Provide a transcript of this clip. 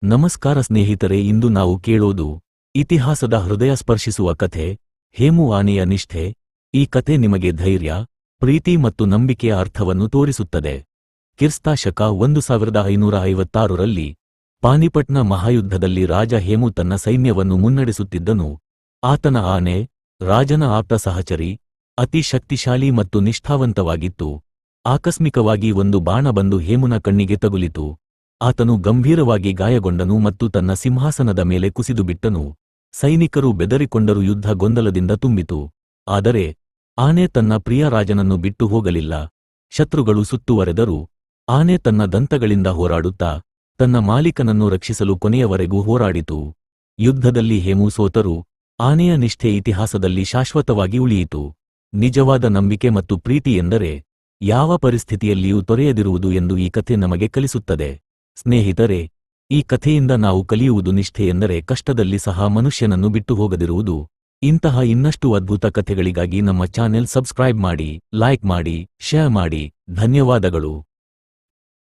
ನಮಸ್ಕಾರ ಸ್ನೇಹಿತರೆ, ಇಂದು ನಾವು ಕೇಳೋದು ಇತಿಹಾಸದ ಹೃದಯ ಸ್ಪರ್ಶಿಸುವ ಕಥೆ, ಹೇಮು ಆನೆಯ ನಿಷ್ಠೆ. ಈ ಕಥೆ ನಿಮಗೆ ಧೈರ್ಯ, ಪ್ರೀತಿ ಮತ್ತು ನಂಬಿಕೆಯ ಅರ್ಥವನ್ನು ತೋರಿಸುತ್ತದೆ. ಕ್ರಿಸ್ತ ಶಕ 1556ರಲ್ಲಿ ಪಾನಿಪಟ್ನ ಮಹಾಯುದ್ಧದಲ್ಲಿ ರಾಜ ಹೇಮು ತನ್ನ ಸೈನ್ಯವನ್ನು ಮುನ್ನಡೆಸುತ್ತಿದ್ದನು. ಆತನ ಆನೆ, ರಾಜನ ಆಪ್ತ ಸಹಚರಿ, ಅತಿ ಶಕ್ತಿಶಾಲಿ ಮತ್ತು ನಿಷ್ಠಾವಂತವಾಗಿತ್ತು. ಆಕಸ್ಮಿಕವಾಗಿ ಒಂದು ಬಾಣ ಬಂದು ಹೇಮುನ ಕಣ್ಣಿಗೆ ತಗುಲಿತು. ಆತನು ಗಂಭೀರವಾಗಿ ಗಾಯಗೊಂಡನು ಮತ್ತು ತನ್ನ ಸಿಂಹಾಸನದ ಮೇಲೆ ಕುಸಿದುಬಿಟ್ಟನು. ಸೈನಿಕರು ಬೆದರಿಕೊಂಡರು, ಯುದ್ಧ ಗೊಂದಲದಿಂದ ತುಂಬಿತು. ಆದರೆ ಆನೆ ತನ್ನ ಪ್ರಿಯ ರಾಜನನ್ನು ಬಿಟ್ಟು ಹೋಗಲಿಲ್ಲ. ಶತ್ರುಗಳು ಸುತ್ತುವರೆದರು. ಆನೆ ತನ್ನ ದಂತಗಳಿಂದ ಹೋರಾಡುತ್ತಾ ತನ್ನ ಮಾಲೀಕನನ್ನು ರಕ್ಷಿಸಲು ಕೊನೆಯವರೆಗೂ ಹೋರಾಡಿತು. ಯುದ್ಧದಲ್ಲಿ ಹೇಮು ಸೋತರು. ಆನೆಯ ನಿಷ್ಠೆ ಇತಿಹಾಸದಲ್ಲಿ ಶಾಶ್ವತವಾಗಿ ಉಳಿಯಿತು. ನಿಜವಾದ ನಂಬಿಕೆ ಮತ್ತು ಪ್ರೀತಿ ಎಂದರೆ ಯಾವ ಪರಿಸ್ಥಿತಿಯಲ್ಲಿಯೂ ತೊರೆಯದಿರುವುದು ಎಂದು ಈ ಕಥೆ ನಮಗೆ ಕಲಿಸುತ್ತದೆ. ಸ್ನೇಹಿತರೆ, ಈ ಕಥೆಯಿಂದ ನಾವು ಕಲಿಯುವುದು ನಿಷ್ಠೆ ಎಂದರೆ ಕಷ್ಟದಲ್ಲಿ ಸಹ ಮನುಷ್ಯನನ್ನು ಬಿಟ್ಟು ಹೋಗದಿರುವುದು. ಇಂತಹ ಇನ್ನಷ್ಟು ಅದ್ಭುತ ಕಥೆಗಳಿಗಾಗಿ ನಮ್ಮ ಚಾನೆಲ್ ಸಬ್ಸ್ಕ್ರೈಬ್ ಮಾಡಿ, ಲೈಕ್ ಮಾಡಿ, ಶೇರ್ ಮಾಡಿ. ಧನ್ಯವಾದಗಳು.